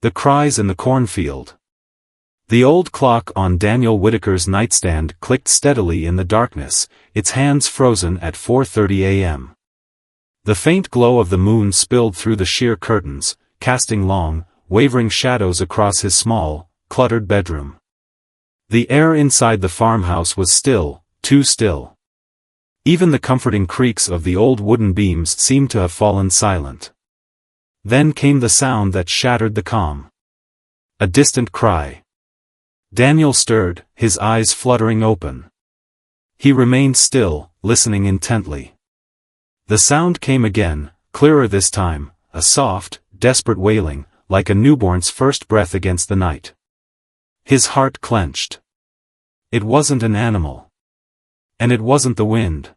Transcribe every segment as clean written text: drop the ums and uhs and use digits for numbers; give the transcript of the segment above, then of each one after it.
The cries in the cornfield. The old clock on Daniel Whitaker's nightstand clicked steadily in the darkness, its hands frozen at 4:30 a.m. The faint glow of the moon spilled through the sheer curtains, casting long, wavering shadows across his small, cluttered bedroom. The air inside the farmhouse was still, too still. Even the comforting creaks of the old wooden beams seemed to have fallen silent. Then came the sound that shattered the calm. A distant cry. Daniel stirred, his eyes fluttering open. He remained still, listening intently. The sound came again, clearer this time, a soft, desperate wailing, like a newborn's first breath against the night. His heart clenched. It wasn't an animal. And it wasn't the wind.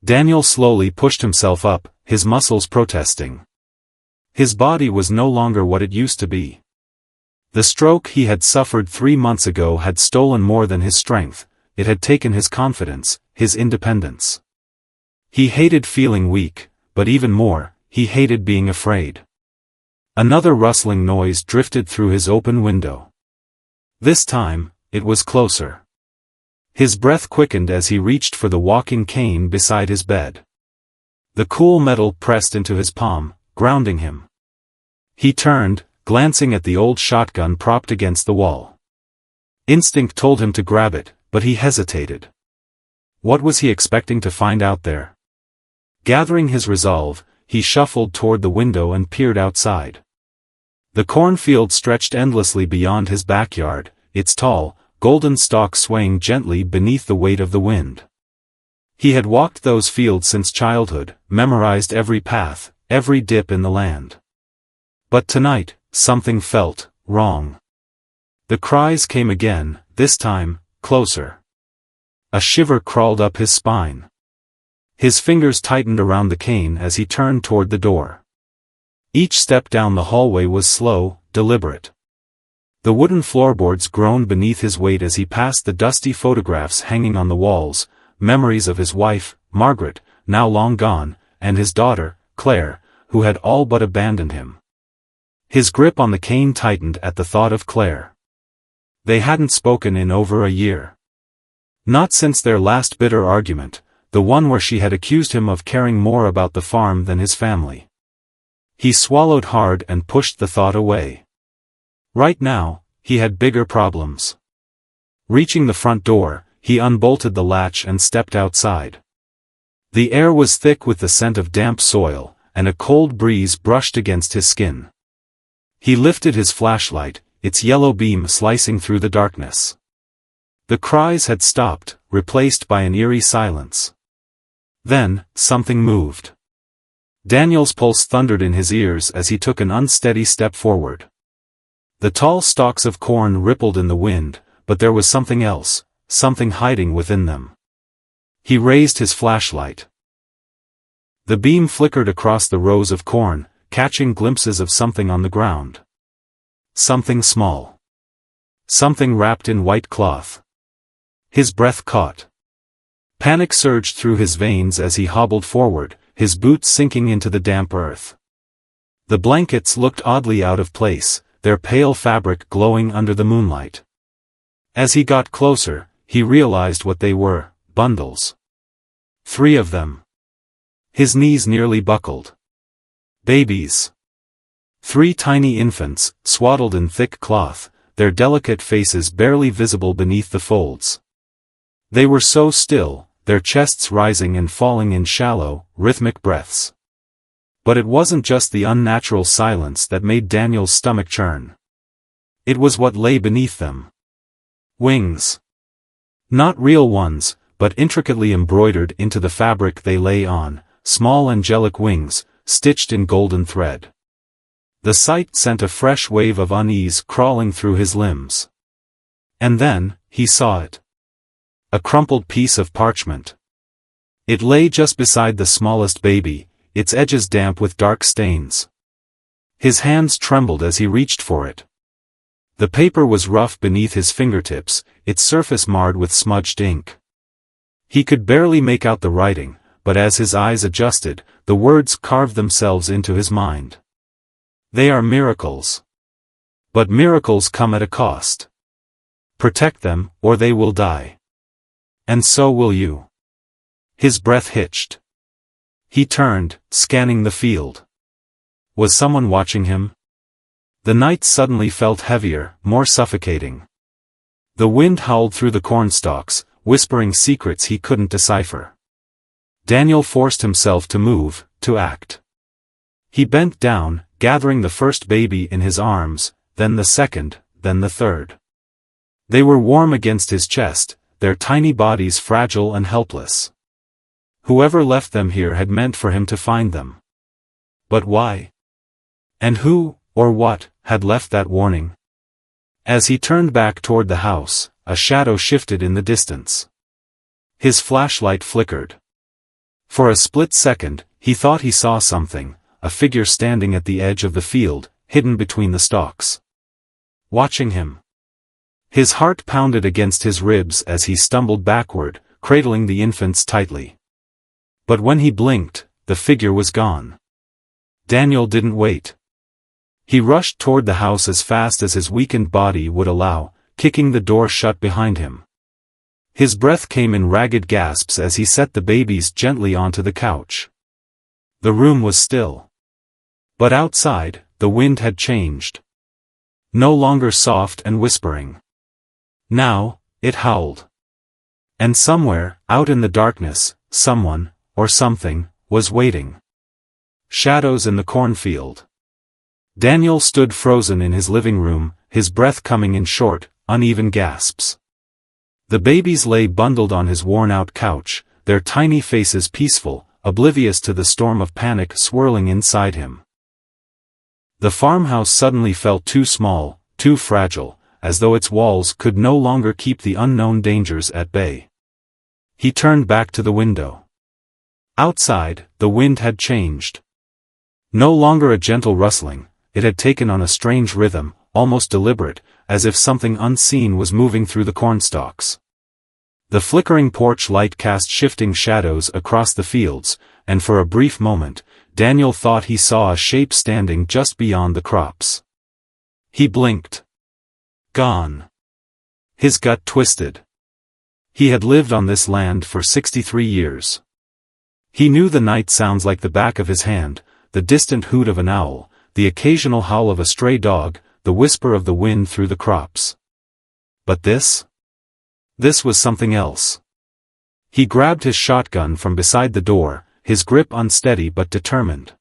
Daniel slowly pushed himself up, his muscles protesting. His body was no longer what it used to be. The stroke he had suffered 3 months ago had stolen more than his strength, it had taken his confidence, his independence. He hated feeling weak, but even more, he hated being afraid. Another rustling noise drifted through his open window. This time, it was closer. His breath quickened as he reached for the walking cane beside his bed. The cool metal pressed into his palm, grounding him. He turned, glancing at the old shotgun propped against the wall. Instinct told him to grab it, but he hesitated. What was he expecting to find out there? Gathering his resolve, he shuffled toward the window and peered outside. The cornfield stretched endlessly beyond his backyard, its tall, golden stalk swaying gently beneath the weight of the wind. He had walked those fields since childhood, memorized every path, every dip in the land. But tonight, something felt wrong. The cries came again, this time, closer. A shiver crawled up his spine. His fingers tightened around the cane as he turned toward the door. Each step down the hallway was slow, deliberate. The wooden floorboards groaned beneath his weight as he passed the dusty photographs hanging on the walls, memories of his wife, Margaret, now long gone, and his daughter, Claire, who had all but abandoned him. His grip on the cane tightened at the thought of Claire. They hadn't spoken in over a year. Not since their last bitter argument, the one where she had accused him of caring more about the farm than his family. He swallowed hard and pushed the thought away. Right now, he had bigger problems. Reaching the front door, he unbolted the latch and stepped outside. The air was thick with the scent of damp soil, and a cold breeze brushed against his skin. He lifted his flashlight, its yellow beam slicing through the darkness. The cries had stopped, replaced by an eerie silence. Then, something moved. Daniel's pulse thundered in his ears as he took an unsteady step forward. The tall stalks of corn rippled in the wind, but there was something else, something hiding within them. He raised his flashlight. The beam flickered across the rows of corn, catching glimpses of something on the ground. Something small. Something wrapped in white cloth. His breath caught. Panic surged through his veins as he hobbled forward, his boots sinking into the damp earth. The blankets looked oddly out of place, their pale fabric glowing under the moonlight. As he got closer, he realized what they were, bundles. 3 of them. His knees nearly buckled. Babies. 3 tiny infants, swaddled in thick cloth, their delicate faces barely visible beneath the folds. They were so still, their chests rising and falling in shallow, rhythmic breaths. But it wasn't just the unnatural silence that made Daniel's stomach churn. It was what lay beneath them. Wings. Not real ones, but intricately embroidered into the fabric they lay on, small angelic wings, stitched in golden thread. The sight sent a fresh wave of unease crawling through his limbs. And then, he saw it. A crumpled piece of parchment. It lay just beside the smallest baby, its edges damp with dark stains. His hands trembled as he reached for it. The paper was rough beneath his fingertips, its surface marred with smudged ink. He could barely make out the writing, but as his eyes adjusted, the words carved themselves into his mind. They are miracles. But miracles come at a cost. Protect them, or they will die. And so will you. His breath hitched. He turned, scanning the field. Was someone watching him? The night suddenly felt heavier, more suffocating. The wind howled through the cornstalks, whispering secrets he couldn't decipher. Daniel forced himself to move, to act. He bent down, gathering the first baby in his arms, then the second, then the third. They were warm against his chest, their tiny bodies fragile and helpless. Whoever left them here had meant for him to find them. But why? And who, or what, had left that warning? As he turned back toward the house, a shadow shifted in the distance. His flashlight flickered. For a split second, he thought he saw something, a figure standing at the edge of the field, hidden between the stalks. Watching him. His heart pounded against his ribs as he stumbled backward, cradling the infants tightly. But when he blinked, the figure was gone. Daniel didn't wait. He rushed toward the house as fast as his weakened body would allow, kicking the door shut behind him. His breath came in ragged gasps as he set the babies gently onto the couch. The room was still. But outside, the wind had changed. No longer soft and whispering. Now, it howled. And somewhere, out in the darkness, someone, or something, was waiting. Shadows in the cornfield. Daniel stood frozen in his living room, his breath coming in short, uneven gasps. The babies lay bundled on his worn-out couch, their tiny faces peaceful, oblivious to the storm of panic swirling inside him. The farmhouse suddenly felt too small, too fragile, as though its walls could no longer keep the unknown dangers at bay. He turned back to the window. Outside, the wind had changed. No longer a gentle rustling, it had taken on a strange rhythm, almost deliberate, as if something unseen was moving through the cornstalks. The flickering porch light cast shifting shadows across the fields, and for a brief moment, Daniel thought he saw a shape standing just beyond the crops. He blinked. Gone. His gut twisted. He had lived on this land for 63 years. He knew the night sounds like the back of his hand, the distant hoot of an owl, the occasional howl of a stray dog, the whisper of the wind through the crops. But this? This was something else. He grabbed his shotgun from beside the door, his grip unsteady but determined.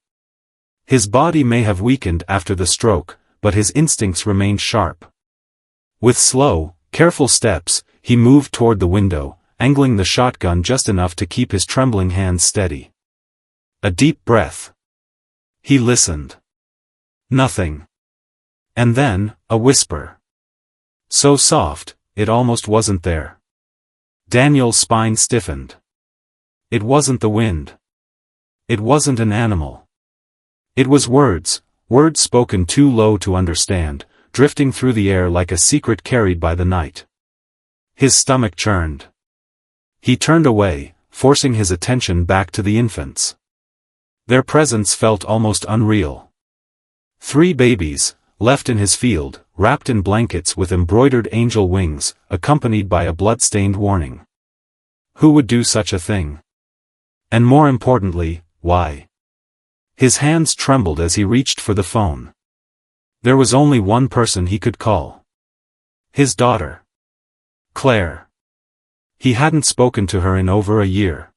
His body may have weakened after the stroke, but his instincts remained sharp. With slow, careful steps, he moved toward the window, angling the shotgun just enough to keep his trembling hands steady. A deep breath. He listened. Nothing. And then, a whisper. So soft, it almost wasn't there. Daniel's spine stiffened. It wasn't the wind. It wasn't an animal. It was words, words spoken too low to understand, drifting through the air like a secret carried by the night. His stomach churned. He turned away, forcing his attention back to the infants. Their presence felt almost unreal. 3 babies, left in his field, wrapped in blankets with embroidered angel wings, accompanied by a blood-stained warning. Who would do such a thing? And more importantly, why? His hands trembled as he reached for the phone. There was only one person he could call. His daughter. Claire. He hadn't spoken to her in over a year.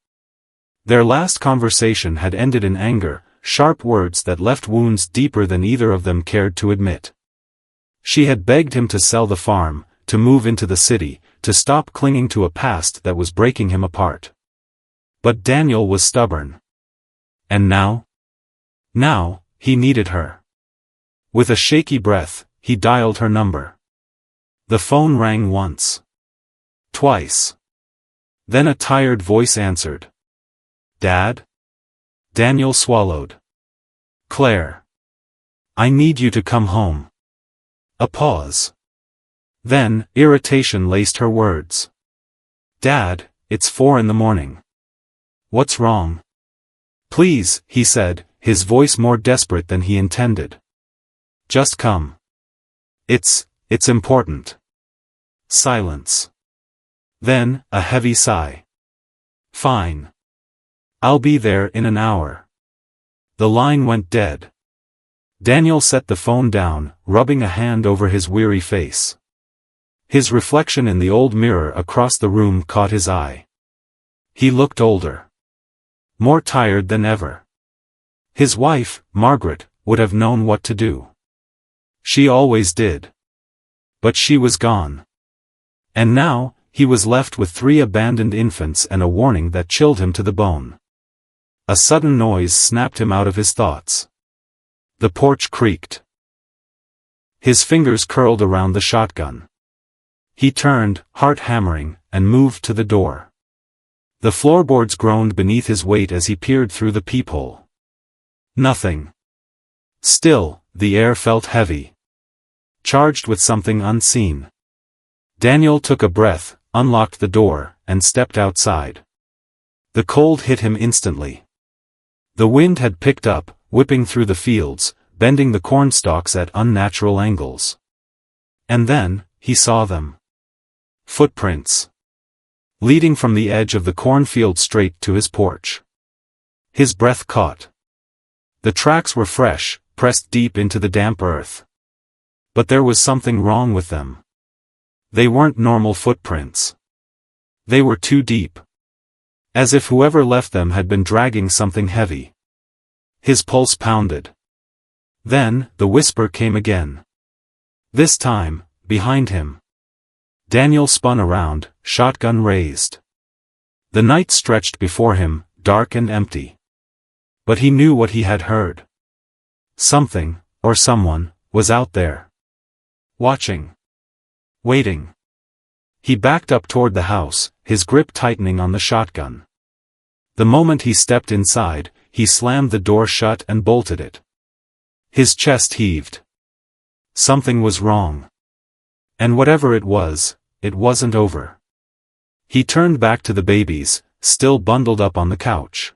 Their last conversation had ended in anger, sharp words that left wounds deeper than either of them cared to admit. She had begged him to sell the farm, to move into the city, to stop clinging to a past that was breaking him apart. But Daniel was stubborn. And now? Now, he needed her. With a shaky breath, he dialed her number. The phone rang once. Twice. Then a tired voice answered. Dad? Daniel swallowed. Claire. I need you to come home. A pause. Then, irritation laced her words. Dad, it's 4 a.m. What's wrong? Please, he said, his voice more desperate than he intended. Just come. It's important. Silence. Then, a heavy sigh. Fine. I'll be there in an hour. The line went dead. Daniel set the phone down, rubbing a hand over his weary face. His reflection in the old mirror across the room caught his eye. He looked older. More tired than ever. His wife, Margaret, would have known what to do. She always did. But she was gone. And now, he was left with 3 abandoned infants and a warning that chilled him to the bone. A sudden noise snapped him out of his thoughts. The porch creaked. His fingers curled around the shotgun. He turned, heart hammering, and moved to the door. The floorboards groaned beneath his weight as he peered through the peephole. Nothing. Still, the air felt heavy. Charged with something unseen. Daniel took a breath, unlocked the door, and stepped outside. The cold hit him instantly. The wind had picked up, whipping through the fields, bending the cornstalks at unnatural angles. And then, he saw them. Footprints. Leading from the edge of the cornfield straight to his porch. His breath caught. The tracks were fresh, pressed deep into the damp earth. But there was something wrong with them. They weren't normal footprints. They were too deep. As if whoever left them had been dragging something heavy. His pulse pounded. Then, the whisper came again. This time, behind him. Daniel spun around, shotgun raised. The night stretched before him, dark and empty. But he knew what he had heard. Something, or someone, was out there. Watching. Waiting. He backed up toward the house, his grip tightening on the shotgun. The moment he stepped inside, he slammed the door shut and bolted it. His chest heaved. Something was wrong. And whatever it wasn't over. He turned back to the babies, still bundled up on the couch.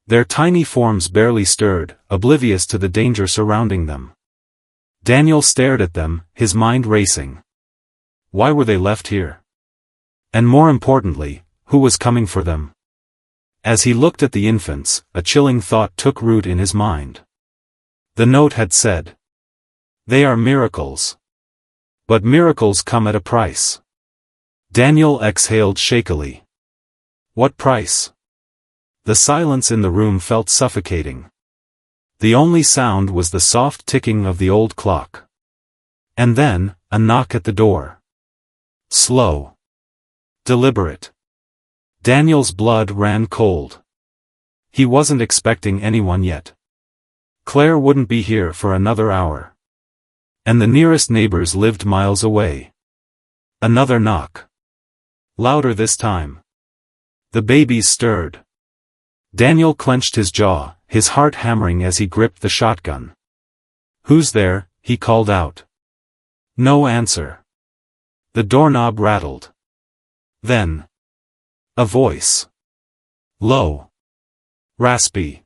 Their tiny forms barely stirred, oblivious to the danger surrounding them. Daniel stared at them, his mind racing. Why were they left here? And more importantly, who was coming for them? As he looked at the infants, a chilling thought took root in his mind. The note had said, "They are miracles. But miracles come at a price." Daniel exhaled shakily. What price? The silence in the room felt suffocating. The only sound was the soft ticking of the old clock. And then, a knock at the door. Slow. Deliberate. Daniel's blood ran cold. He wasn't expecting anyone yet. Claire wouldn't be here for another hour. And the nearest neighbors lived miles away. Another knock. Louder this time. The babies stirred. Daniel clenched his jaw, his heart hammering as he gripped the shotgun. "Who's there?" he called out. No answer. The doorknob rattled. Then. A voice. Low. Raspy.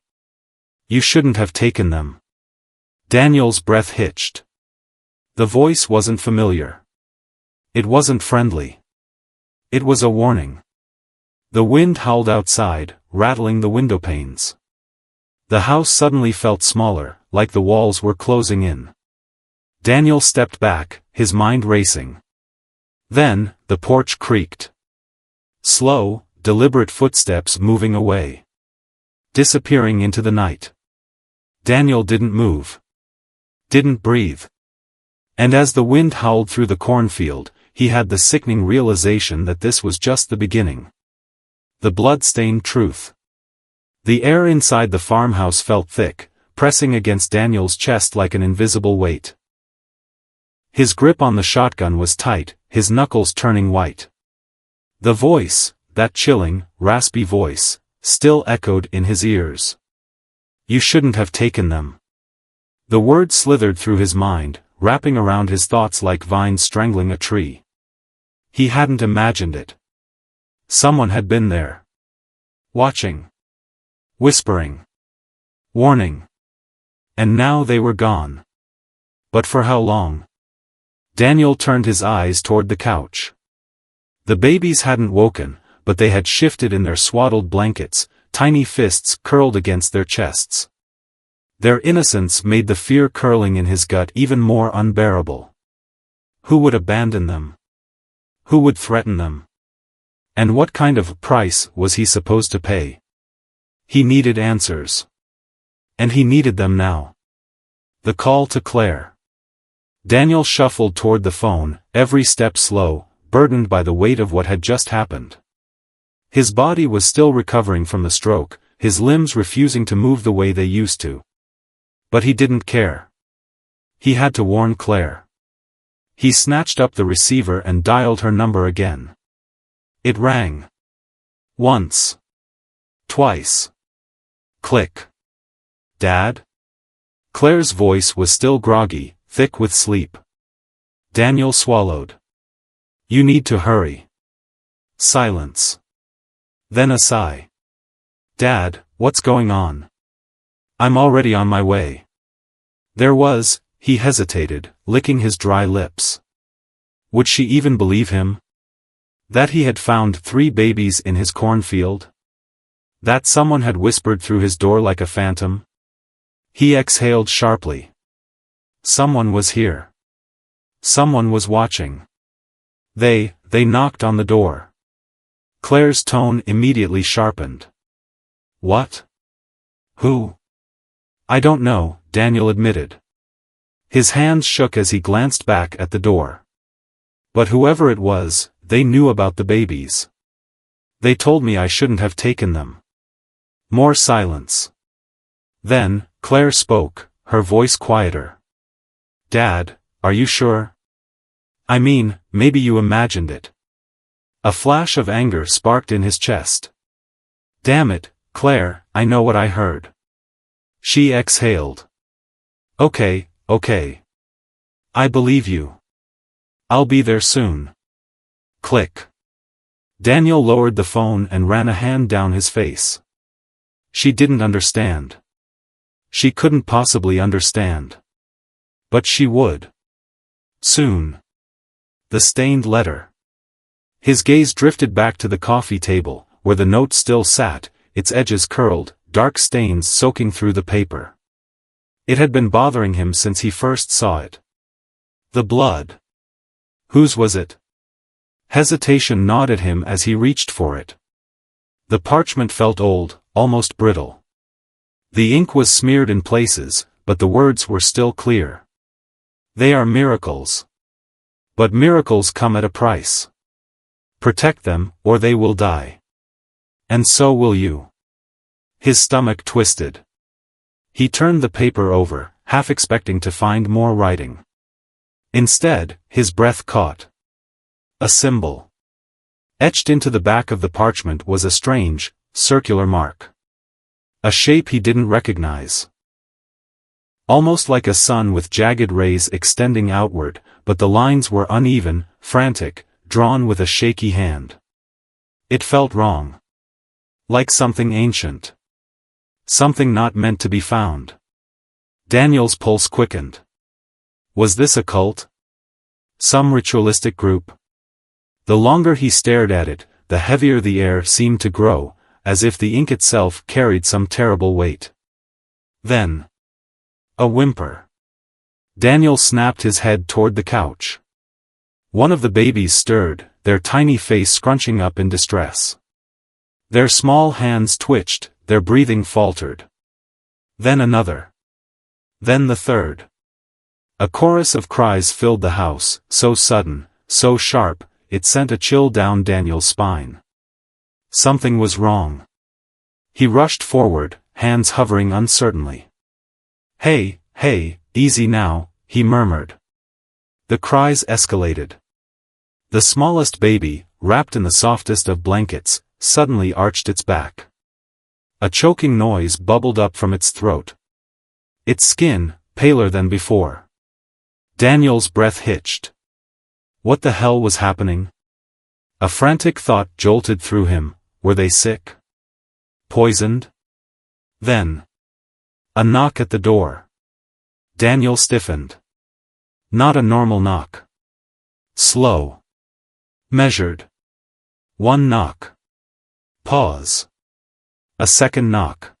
"You shouldn't have taken them." Daniel's breath hitched. The voice wasn't familiar. It wasn't friendly. It was a warning. The wind howled outside, rattling the window panes. The house suddenly felt smaller, like the walls were closing in. Daniel stepped back, his mind racing. Then, the porch creaked. Slow, deliberate footsteps moving away. Disappearing into the night. Daniel didn't move. Didn't breathe. And as the wind howled through the cornfield, he had the sickening realization that this was just the beginning. The blood-stained truth. The air inside the farmhouse felt thick, pressing against Daniel's chest like an invisible weight. His grip on the shotgun was tight, his knuckles turning white. The voice, that chilling, raspy voice, still echoed in his ears. "You shouldn't have taken them." The word slithered through his mind, wrapping around his thoughts like vines strangling a tree. He hadn't imagined it. Someone had been there. Watching. Whispering. Warning. And now they were gone. But for how long? Daniel turned his eyes toward the couch. The babies hadn't woken, but they had shifted in their swaddled blankets, tiny fists curled against their chests. Their innocence made the fear curling in his gut even more unbearable. Who would abandon them? Who would threaten them? And what kind of price was he supposed to pay? He needed answers. And he needed them now. The call to Claire. Daniel shuffled toward the phone, every step slow, burdened by the weight of what had just happened. His body was still recovering from the stroke, his limbs refusing to move the way they used to. But he didn't care. He had to warn Claire. He snatched up the receiver and dialed her number again. It rang. Once. Twice. Click. Dad? Claire's voice was still groggy, thick with sleep. Daniel swallowed. You need to hurry. Silence. Then a sigh. Dad, what's going on? I'm already on my way. He hesitated, licking his dry lips. Would she even believe him? That he had found 3 babies in his cornfield? That someone had whispered through his door like a phantom? He exhaled sharply. Someone was here. Someone was watching. They knocked on the door. Claire's tone immediately sharpened. What? Who? I don't know, Daniel admitted. His hands shook as he glanced back at the door. But whoever it was, they knew about the babies. They told me I shouldn't have taken them. More silence. Then, Claire spoke, her voice quieter. Dad, are you sure? I mean, maybe you imagined it. A flash of anger sparked in his chest. Damn it, Claire, I know what I heard. She exhaled. Okay. I believe you. I'll be there soon. Click. Daniel lowered the phone and ran a hand down his face. She didn't understand. She couldn't possibly understand. But she would. Soon. The stained letter. His gaze drifted back to the coffee table, where the note still sat, its edges curled, dark stains soaking through the paper. It had been bothering him since he first saw it. The blood. Whose was it? Hesitation gnawed at him as he reached for it. The parchment felt old, almost brittle. The ink was smeared in places, but the words were still clear. They are miracles. But miracles come at a price. Protect them, or they will die. And so will you. His stomach twisted. He turned the paper over, half expecting to find more writing. Instead, his breath caught. A symbol. Etched into the back of the parchment was a strange, circular mark. A shape he didn't recognize. Almost like a sun with jagged rays extending outward, but the lines were uneven, frantic, drawn with a shaky hand. It felt wrong. Like something ancient. Something not meant to be found. Daniel's pulse quickened. Was this a cult? Some ritualistic group? The longer he stared at it, the heavier the air seemed to grow, as if the ink itself carried some terrible weight. Then. A whimper. Daniel snapped his head toward the couch. One of the babies stirred, their tiny face scrunching up in distress. Their small hands twitched, their breathing faltered. Then another. Then the third. A chorus of cries filled the house, so sudden, so sharp, it sent a chill down Daniel's spine. Something was wrong. He rushed forward, hands hovering uncertainly. Hey, easy now, he murmured. The cries escalated. The smallest baby, wrapped in the softest of blankets, suddenly arched its back. A choking noise bubbled up from its throat. Its skin, paler than before. Daniel's breath hitched. What the hell was happening? A frantic thought jolted through him. Were they sick? Poisoned? Then. A knock at the door. Daniel stiffened. Not a normal knock. Slow. Measured. One knock. Pause. A second knock.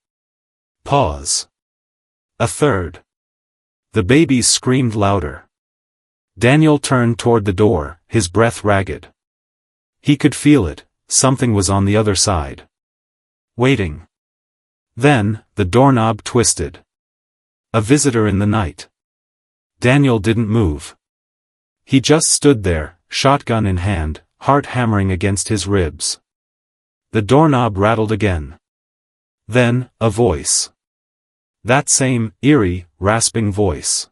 Pause. A third. The babies screamed louder. Daniel turned toward the door, his breath ragged. He could feel it, something was on the other side. Waiting. Then, the doorknob twisted. A visitor in the night. Daniel didn't move. He just stood there, shotgun in hand, heart hammering against his ribs. The doorknob rattled again. Then, a voice. That same, eerie, rasping voice.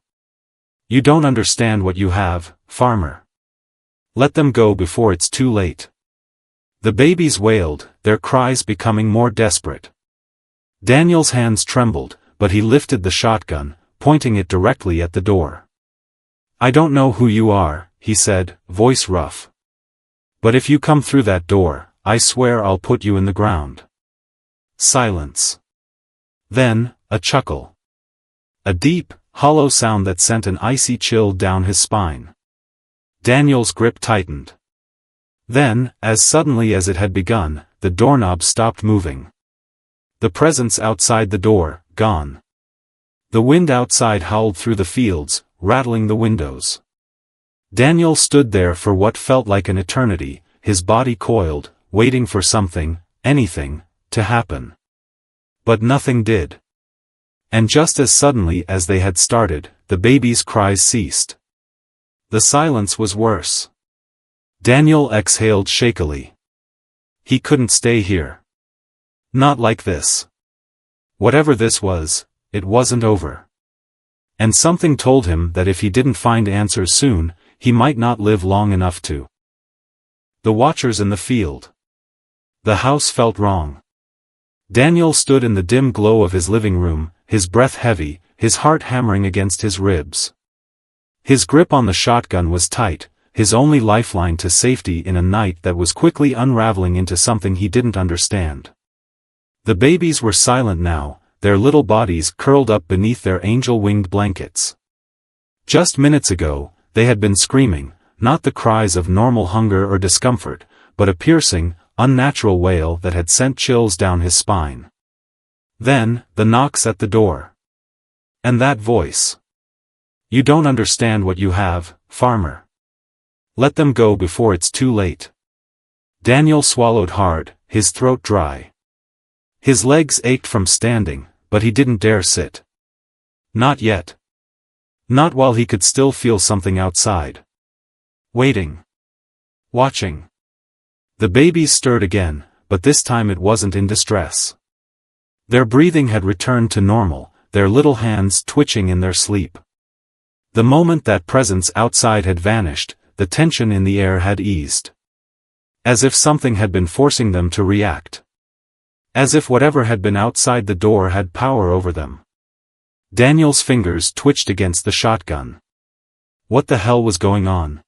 You don't understand what you have, farmer. Let them go before it's too late. The babies wailed, their cries becoming more desperate. Daniel's hands trembled, but he lifted the shotgun, pointing it directly at the door. I don't know who you are, he said, voice rough. But if you come through that door, I swear I'll put you in the ground. Silence. Then, a chuckle. A deep, hollow sound that sent an icy chill down his spine. Daniel's grip tightened. Then, as suddenly as it had begun, the doorknob stopped moving. The presence outside the door, gone. The wind outside howled through the fields, rattling the windows. Daniel stood there for what felt like an eternity, his body coiled, waiting for something, anything, to happen. But nothing did. And just as suddenly as they had started, the babies' cries ceased. The silence was worse. Daniel exhaled shakily. He couldn't stay here. Not like this. Whatever this was, it wasn't over. And something told him that if he didn't find answers soon, he might not live long enough to. The watchers in the field. The house felt wrong. Daniel stood in the dim glow of his living room, his breath heavy, his heart hammering against his ribs. His grip on the shotgun was tight, his only lifeline to safety in a night that was quickly unraveling into something he didn't understand. The babies were silent now, their little bodies curled up beneath their angel-winged blankets. Just minutes ago, they had been screaming, not the cries of normal hunger or discomfort, but a piercing, unnatural wail that had sent chills down his spine. Then, the knocks at the door. And that voice. You don't understand what you have, farmer. Let them go before it's too late. Daniel swallowed hard, his throat dry. His legs ached from standing, but he didn't dare sit. Not yet. Not while he could still feel something outside. Waiting. Watching. The babies stirred again, but this time it wasn't in distress. Their breathing had returned to normal, their little hands twitching in their sleep. The moment that presence outside had vanished, the tension in the air had eased. As if something had been forcing them to react. As if whatever had been outside the door had power over them. Daniel's fingers twitched against the shotgun. What the hell was going on?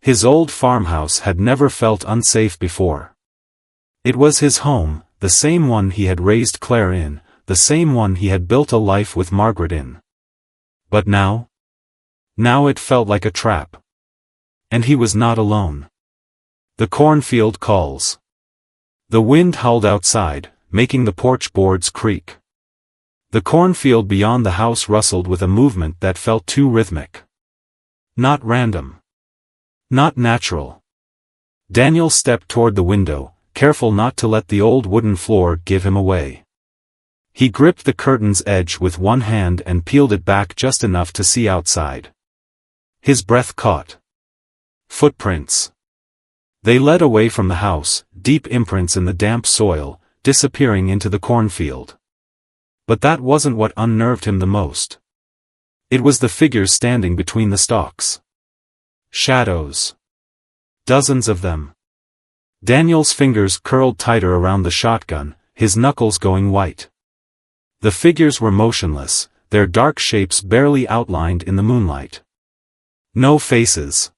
His old farmhouse had never felt unsafe before. It was his home, the same one he had raised Claire in, the same one he had built a life with Margaret in. But now? Now it felt like a trap. And he was not alone. The cornfield calls. The wind howled outside, making the porch boards creak. The cornfield beyond the house rustled with a movement that felt too rhythmic. Not random. Not natural. Daniel stepped toward the window, careful not to let the old wooden floor give him away. He gripped the curtain's edge with one hand and peeled it back just enough to see outside. His breath caught. Footprints. They led away from the house, deep imprints in the damp soil, disappearing into the cornfield. But that wasn't what unnerved him the most. It was the figures standing between the stalks. Shadows. Dozens of them. Daniel's fingers curled tighter around the shotgun, his knuckles going white. The figures were motionless, their dark shapes barely outlined in the moonlight. No faces.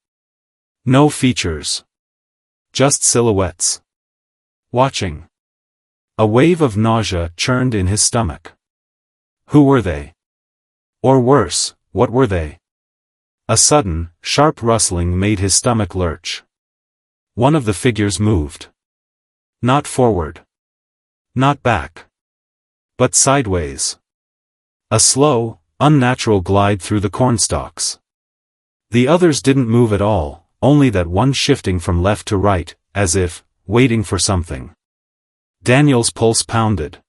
No features. Just silhouettes. Watching. A wave of nausea churned in his stomach. Who were they? Or worse, what were they? A sudden, sharp rustling made his stomach lurch. One of the figures moved. Not forward. Not back. But sideways. A slow, unnatural glide through the cornstalks. The others didn't move at all, only that one shifting from left to right, as if, waiting for something. Daniel's pulse pounded.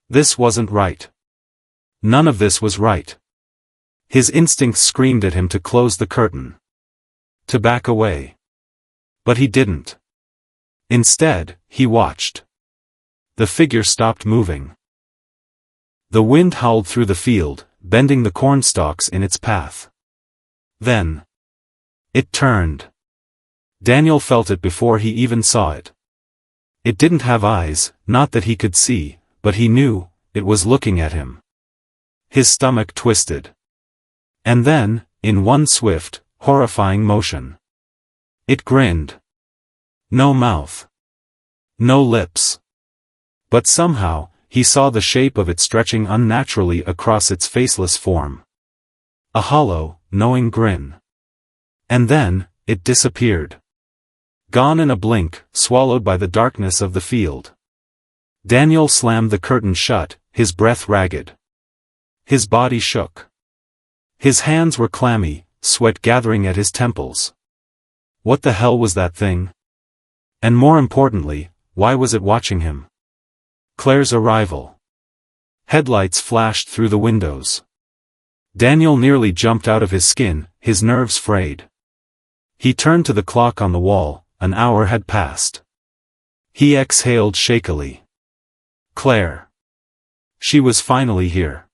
This wasn't right. None of this was right. His instincts screamed at him to close the curtain. To back away. But he didn't. Instead, he watched. The figure stopped moving. The wind howled through the field, bending the cornstalks in its path. Then it turned. Daniel felt it before he even saw it. It didn't have eyes, not that he could see, but he knew, it was looking at him. His stomach twisted. And then, in one swift, horrifying motion, it grinned. No mouth. No lips. But somehow, he saw the shape of it stretching unnaturally across its faceless form. A hollow, knowing grin. And then, it disappeared. Gone in a blink, swallowed by the darkness of the field. Daniel slammed the curtain shut, his breath ragged. His body shook. His hands were clammy, sweat gathering at his temples. What the hell was that thing? And more importantly, why was it watching him? Claire's arrival. Headlights flashed through the windows. Daniel nearly jumped out of his skin, his nerves frayed. He turned to the clock on the wall. An hour had passed. He exhaled shakily. Claire. She was finally here.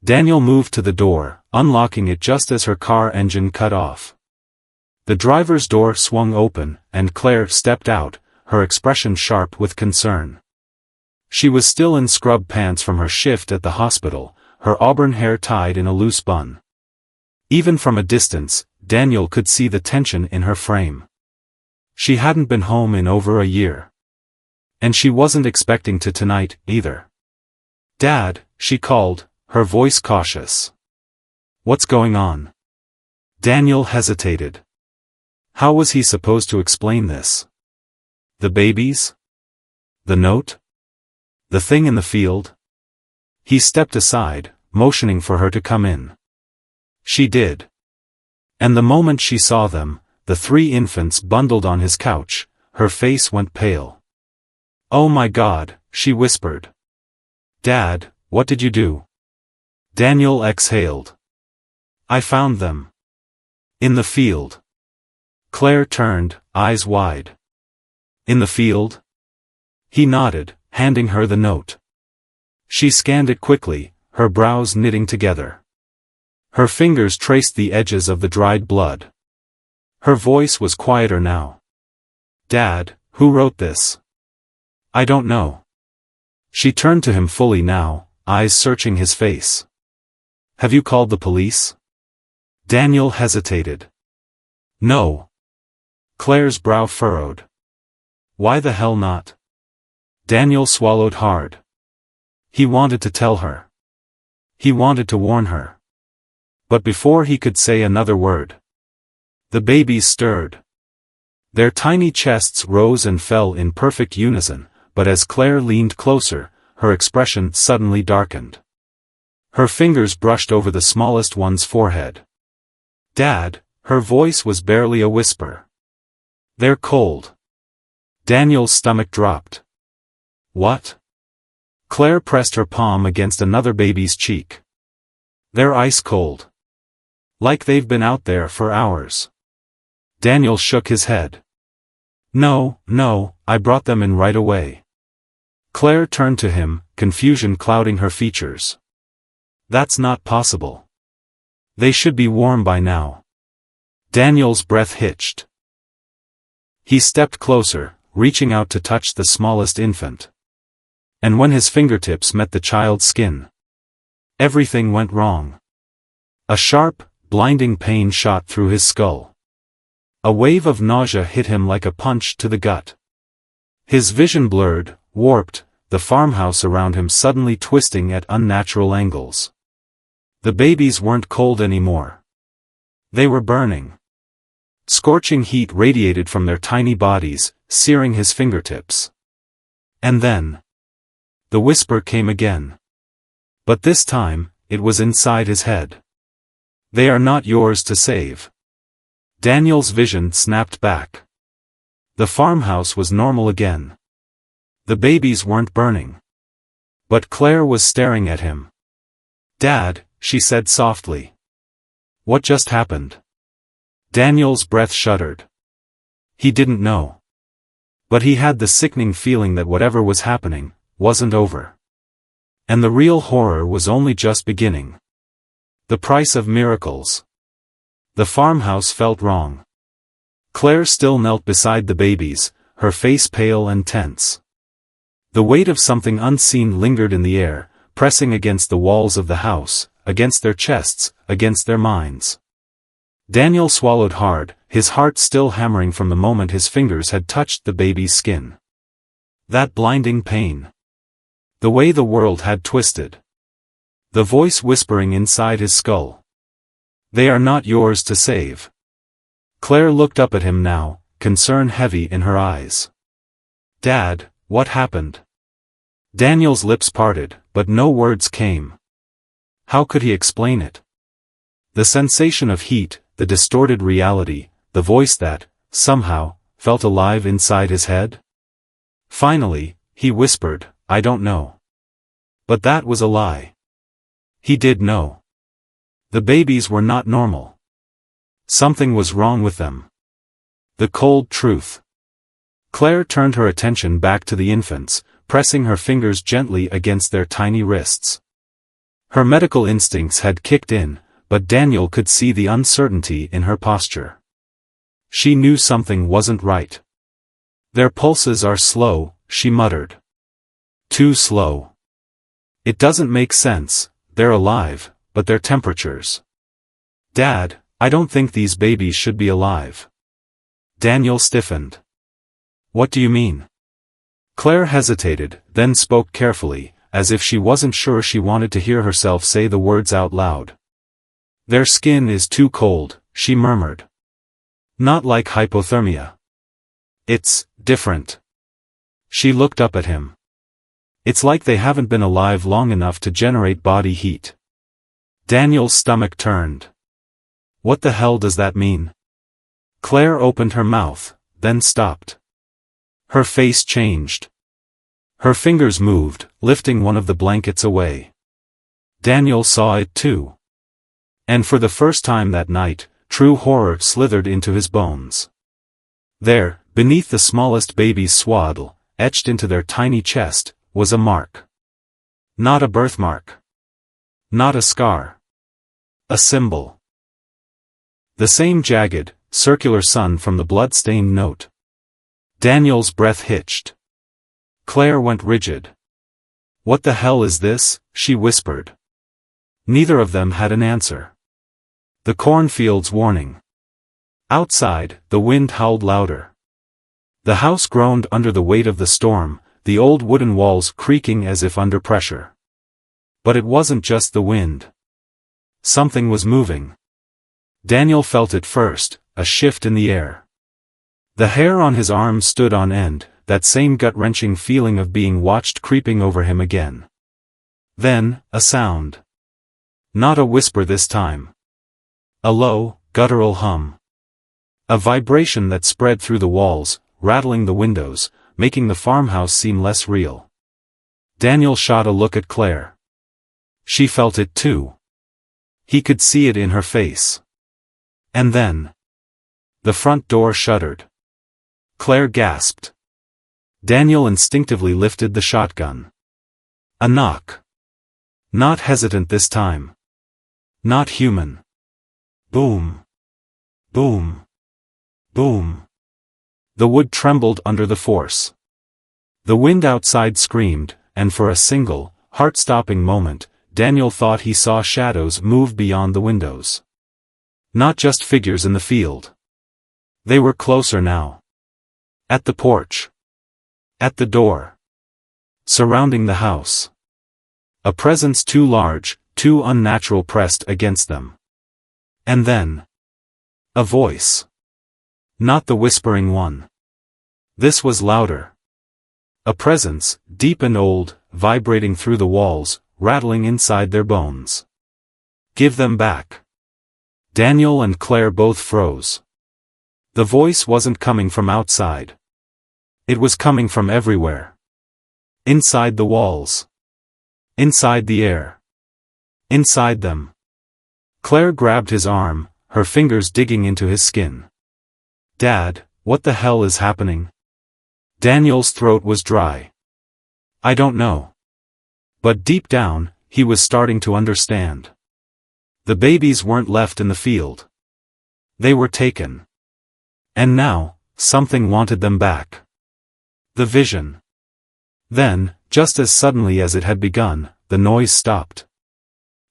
Daniel moved to the door, unlocking it just as her car engine cut off. The driver's door swung open, and Claire stepped out, her expression sharp with concern. She was still in scrub pants from her shift at the hospital, her auburn hair tied in a loose bun. Even from a distance, Daniel could see the tension in her frame. She hadn't been home in over a year. And she wasn't expecting to tonight, either. Dad, she called, her voice cautious. What's going on? Daniel hesitated. How was he supposed to explain this? The babies? The note? The thing in the field? He stepped aside, motioning for her to come in. She did. And the moment she saw them, the three infants bundled on his couch, her face went pale. Oh my God, she whispered. Dad, what did you do? Daniel exhaled. I found them. In the field. Claire turned, eyes wide. In the field? He nodded, handing her the note. She scanned it quickly, her brows knitting together. Her fingers traced the edges of the dried blood. Her voice was quieter now. Dad, who wrote this? I don't know. She turned to him fully now, eyes searching his face. Have you called the police? Daniel hesitated. No. Claire's brow furrowed. Why the hell not? Daniel swallowed hard. He wanted to tell her. He wanted to warn her. But before he could say another word, the babies stirred. Their tiny chests rose and fell in perfect unison, but as Claire leaned closer, her expression suddenly darkened. Her fingers brushed over the smallest one's forehead. Dad, her voice was barely a whisper. They're cold. Daniel's stomach dropped. What? Claire pressed her palm against another baby's cheek. They're ice cold. Like they've been out there for hours. Daniel shook his head. No, I brought them in right away. Claire turned to him, confusion clouding her features. That's not possible. They should be warm by now. Daniel's breath hitched. He stepped closer, reaching out to touch the smallest infant. And when his fingertips met the child's skin, everything went wrong. A sharp, blinding pain shot through his skull. A wave of nausea hit him like a punch to the gut. His vision blurred, warped, the farmhouse around him suddenly twisting at unnatural angles. The babies weren't cold anymore. They were burning. Scorching heat radiated from their tiny bodies, searing his fingertips. And then the whisper came again. But this time, it was inside his head. They are not yours to save. Daniel's vision snapped back. The farmhouse was normal again. The babies weren't burning. But Claire was staring at him. "Dad," she said softly. "What just happened?" Daniel's breath shuddered. He didn't know. But he had the sickening feeling that whatever was happening wasn't over. And the real horror was only just beginning. The price of miracles. The farmhouse felt wrong. Claire still knelt beside the babies, her face pale and tense. The weight of something unseen lingered in the air, pressing against the walls of the house, against their chests, against their minds. Daniel swallowed hard, his heart still hammering from the moment his fingers had touched the baby's skin. That blinding pain. The way the world had twisted. The voice whispering inside his skull. "They are not yours to save." Claire looked up at him now, concern heavy in her eyes. "Dad, what happened?" Daniel's lips parted, but no words came. How could he explain it? The sensation of heat, the distorted reality, the voice that, somehow, felt alive inside his head? Finally, he whispered, "I don't know." But that was a lie. He did know. The babies were not normal. Something was wrong with them. The cold truth. Claire turned her attention back to the infants, pressing her fingers gently against their tiny wrists. Her medical instincts had kicked in, but Daniel could see the uncertainty in her posture. She knew something wasn't right. "Their pulses are slow," she muttered. "Too slow. It doesn't make sense, they're alive, but their temperatures." "Dad, I don't think these babies should be alive." Daniel stiffened. "What do you mean?" Claire hesitated, then spoke carefully, as if she wasn't sure she wanted to hear herself say the words out loud. "Their skin is too cold," she murmured. "Not like hypothermia. It's different." She looked up at him. "It's like they haven't been alive long enough to generate body heat." Daniel's stomach turned. "What the hell does that mean?" Claire opened her mouth, then stopped. Her face changed. Her fingers moved, lifting one of the blankets away. Daniel saw it too. And for the first time that night, true horror slithered into his bones. There, beneath the smallest baby's swaddle, etched into their tiny chest, was a mark. Not a birthmark. Not a scar. A symbol. The same jagged, circular sun from the blood-stained note. Daniel's breath hitched. Claire went rigid. "What the hell is this?" she whispered. Neither of them had an answer. The cornfield's warning. Outside, the wind howled louder. The house groaned under the weight of the storm, the old wooden walls creaking as if under pressure. But it wasn't just the wind. Something was moving. Daniel felt it first, a shift in the air. The hair on his arms stood on end, that same gut-wrenching feeling of being watched creeping over him again. Then, a sound. Not a whisper this time. A low, guttural hum. A vibration that spread through the walls, rattling the windows, making the farmhouse seem less real. Daniel shot a look at Claire. She felt it too. He could see it in her face. And then the front door shuddered. Claire gasped. Daniel instinctively lifted the shotgun. A knock. Not hesitant this time. Not human. Boom. Boom. Boom. The wood trembled under the force. The wind outside screamed, and for a single, heart-stopping moment, Daniel thought he saw shadows move beyond the windows. Not just figures in the field. They were closer now. At the porch. At the door. Surrounding the house. A presence too large, too unnatural pressed against them. And then A voice. Not the whispering one. This was louder. A presence, deep and old, vibrating through the walls, rattling inside their bones. Give them back. Daniel and Claire both froze. The voice wasn't coming from outside. It was coming from everywhere. Inside the walls. Inside the air. Inside them. Claire grabbed his arm, her fingers digging into his skin. Dad, what the hell is happening? Daniel's throat was dry. I don't know. But deep down, he was starting to understand. The babies weren't left in the field. They were taken. And now, something wanted them back. The vision. Then, just as suddenly as it had begun, the noise stopped.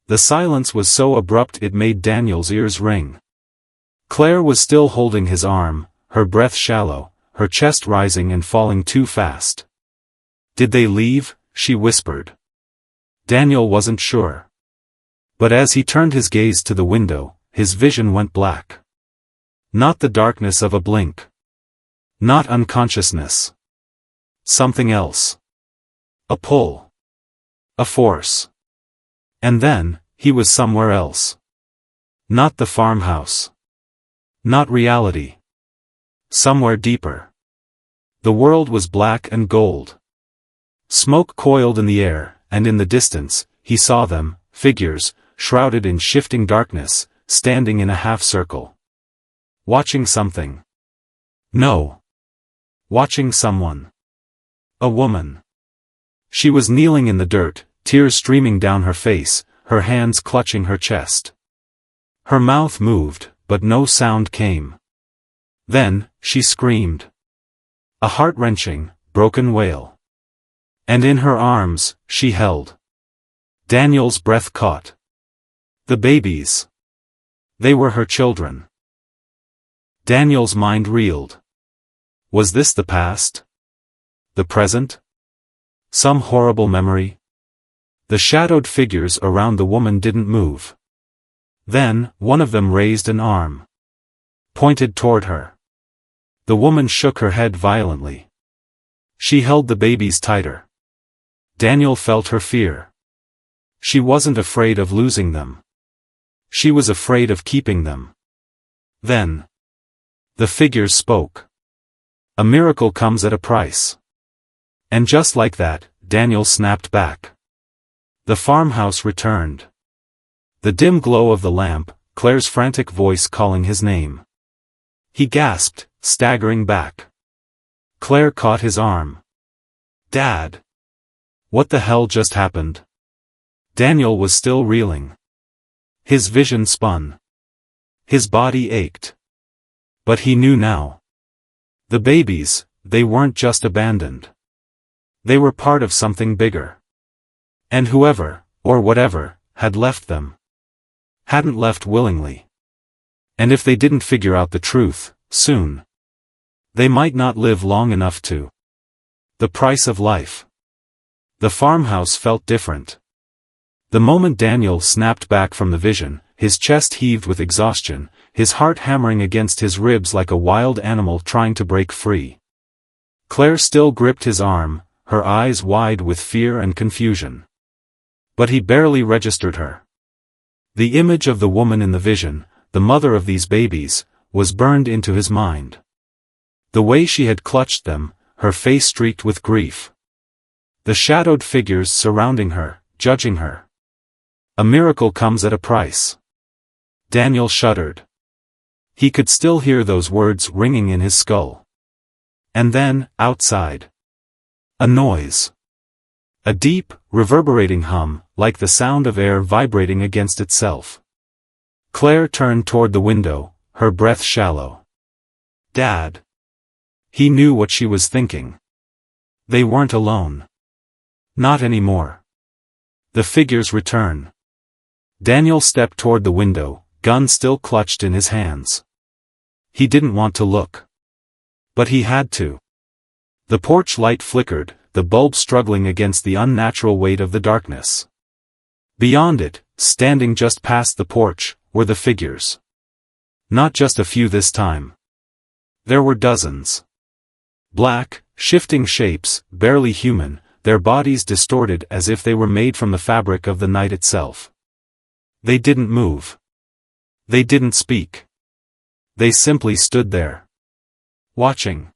The silence was so abrupt it made Daniel's ears ring. Claire was still holding his arm, her breath shallow, her chest rising and falling too fast. Did they leave? She whispered. Daniel wasn't sure. But as he turned his gaze to the window, his vision went black. Not the darkness of a blink. Not unconsciousness. Something else. A pull. A force. And then, he was somewhere else. Not the farmhouse. Not reality. Somewhere deeper. The world was black and gold. Smoke coiled in the air, and in the distance, he saw them, figures, shrouded in shifting darkness, standing in a half-circle. Watching something. No. Watching someone. A woman. She was kneeling in the dirt, tears streaming down her face, her hands clutching her chest. Her mouth moved, but no sound came. Then, she screamed. A heart-wrenching, broken wail. And in her arms, she held. Daniel's breath caught. The babies. They were her children. Daniel's mind reeled. Was this the past? The present? Some horrible memory? The shadowed figures around the woman didn't move. Then, one of them raised an arm. Pointed toward her. The woman shook her head violently. She held the babies tighter. Daniel felt her fear. She wasn't afraid of losing them. She was afraid of keeping them. Then. The figures spoke. A miracle comes at a price. And just like that, Daniel snapped back. The farmhouse returned. The dim glow of the lamp, Claire's frantic voice calling his name. He gasped, staggering back. Claire caught his arm. Dad! What the hell just happened? Daniel was still reeling. His vision spun. His body ached. But he knew now. The babies, they weren't just abandoned. They were part of something bigger. And whoever, or whatever, had left them, hadn't left willingly. And if they didn't figure out the truth, soon, they might not live long enough to. The price of life. The farmhouse felt different. The moment Daniel snapped back from the vision, his chest heaved with exhaustion, his heart hammering against his ribs like a wild animal trying to break free. Claire still gripped his arm, her eyes wide with fear and confusion. But he barely registered her. The image of the woman in the vision, the mother of these babies, was burned into his mind. The way she had clutched them, her face streaked with grief. The shadowed figures surrounding her, judging her. A miracle comes at a price. Daniel shuddered. He could still hear those words ringing in his skull. And then, outside. A noise. A deep, reverberating hum, like the sound of air vibrating against itself. Claire turned toward the window, her breath shallow. Dad. He knew what she was thinking. They weren't alone. Not anymore. The figures return. Daniel stepped toward the window, gun still clutched in his hands. He didn't want to look. But he had to. The porch light flickered, the bulb struggling against the unnatural weight of the darkness. Beyond it, standing just past the porch, were the figures. Not just a few this time. There were dozens. Black, shifting shapes, barely human, their bodies distorted as if they were made from the fabric of the night itself. They didn't move. They didn't speak. They simply stood there. Watching.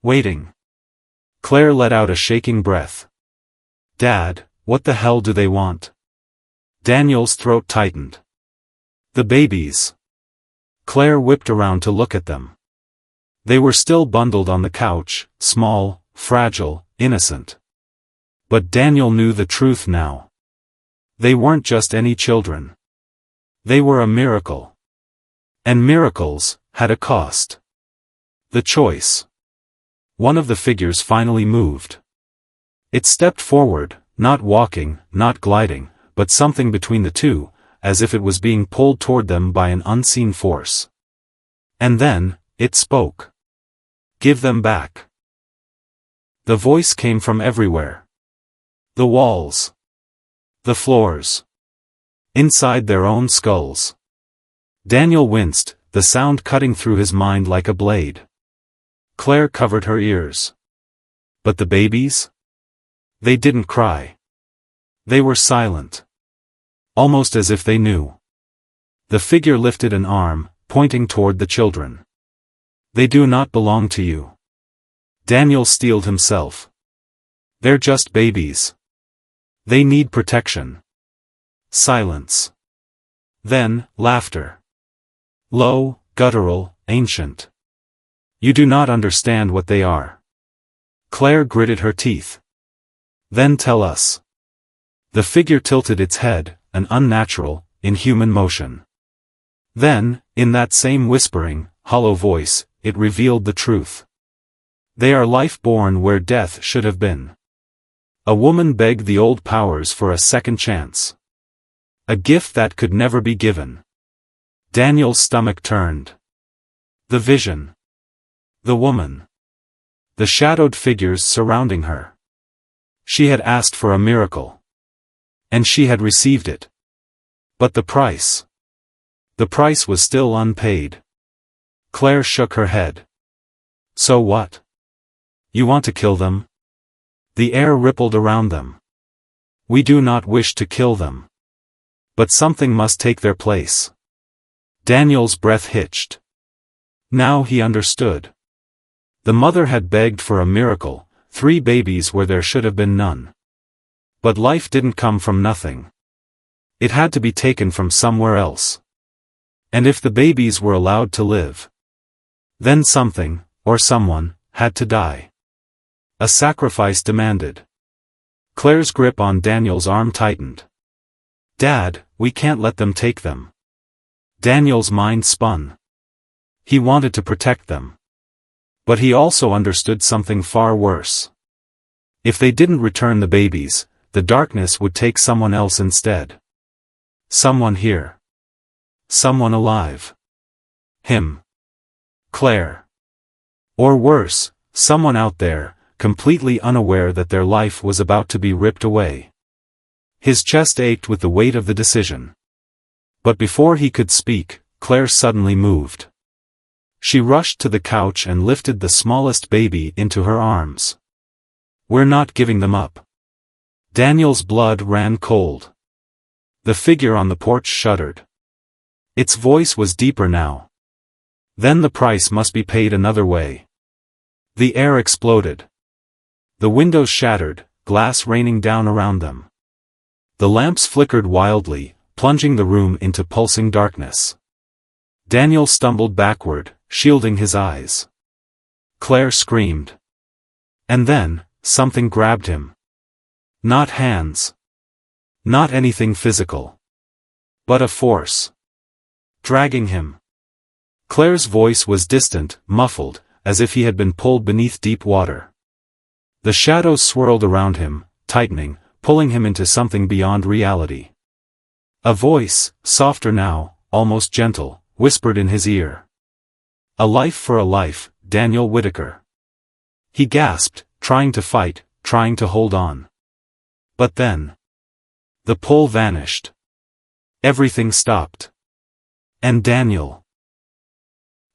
Waiting. Claire let out a shaking breath. Dad, what the hell do they want? Daniel's throat tightened. The babies. Claire whipped around to look at them. They were still bundled on the couch, small, fragile, innocent. But Daniel knew the truth now. They weren't just any children. They were a miracle. And miracles had a cost. The choice. One of the figures finally moved. It stepped forward, not walking, not gliding, but something between the two, as if it was being pulled toward them by an unseen force. And then, it spoke. Give them back. The voice came from everywhere. The walls. The floors. Inside their own skulls. Daniel winced, the sound cutting through his mind like a blade. Claire covered her ears. But the babies? They didn't cry. They were silent. Almost as if they knew. The figure lifted an arm, pointing toward the children. They do not belong to you. Daniel steeled himself. They're just babies. They need protection. Silence. Then, laughter. Low, guttural, ancient. You do not understand what they are. Claire gritted her teeth. Then tell us. The figure tilted its head, an unnatural, inhuman motion. Then, in that same whispering, hollow voice, it revealed the truth. They are life born where death should have been. A woman begged the old powers for a second chance. A gift that could never be given. Daniel's stomach turned. The vision. The woman. The shadowed figures surrounding her. She had asked for a miracle. And she had received it. But the price. The price was still unpaid. Claire shook her head. So what? You want to kill them? The air rippled around them. We do not wish to kill them. But something must take their place. Daniel's breath hitched. Now he understood. The mother had begged for a miracle, 3 babies where there should have been none. But life didn't come from nothing. It had to be taken from somewhere else. And if the babies were allowed to live, then something, or someone, had to die. A sacrifice demanded. Claire's grip on Daniel's arm tightened. Dad, we can't let them take them. Daniel's mind spun. He wanted to protect them. But he also understood something far worse. If they didn't return the babies, the darkness would take someone else instead. Someone here. Someone alive. Him. Claire. Or worse, someone out there, completely unaware that their life was about to be ripped away. His chest ached with the weight of the decision. But before he could speak, Claire suddenly moved. She rushed to the couch and lifted the smallest baby into her arms. We're not giving them up. Daniel's blood ran cold. The figure on the porch shuddered. Its voice was deeper now. Then the price must be paid another way. The air exploded. The windows shattered, glass raining down around them. The lamps flickered wildly, plunging the room into pulsing darkness. Daniel stumbled backward, shielding his eyes. Claire screamed. And then, something grabbed him. Not hands. Not anything physical. But a force. Dragging him. Claire's voice was distant, muffled, as if he had been pulled beneath deep water. The shadows swirled around him, tightening, pulling him into something beyond reality. A voice, softer now, almost gentle, whispered in his ear. A life for a life, Daniel Whitaker. He gasped, trying to fight, trying to hold on. But then, the pull vanished. Everything stopped. And Daniel.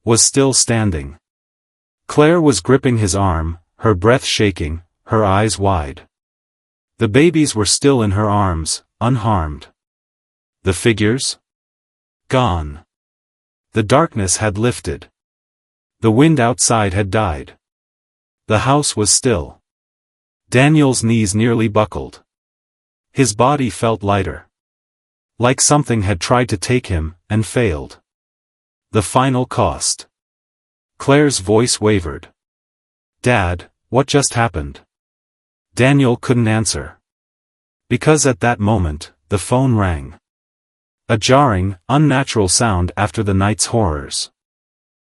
was still standing. Claire was gripping his arm, her breath shaking, her eyes wide. The babies were still in her arms, unharmed. The figures? Gone. The darkness had lifted. The wind outside had died. The house was still. Daniel's knees nearly buckled. His body felt lighter. Like something had tried to take him, and failed. The final cost. Claire's voice wavered. "Dad, what just happened?" Daniel couldn't answer. Because at that moment, the phone rang. A jarring, unnatural sound after the night's horrors.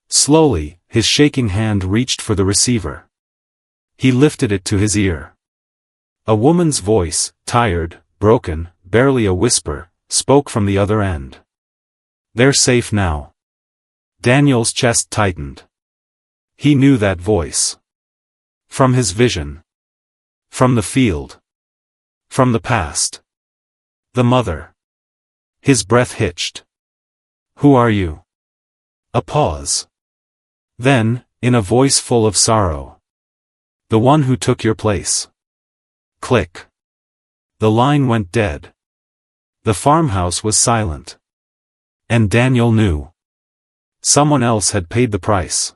Slowly, his shaking hand reached for the receiver. He lifted it to his ear. A woman's voice, tired, broken, barely a whisper, spoke from the other end. "They're safe now." Daniel's chest tightened. He knew that voice. From his vision. From the field. From the past. The mother. His breath hitched. "Who are you?" A pause. Then, in a voice full of sorrow. "The one who took your place." Click. The line went dead. The farmhouse was silent. And Daniel knew. Someone else had paid the price.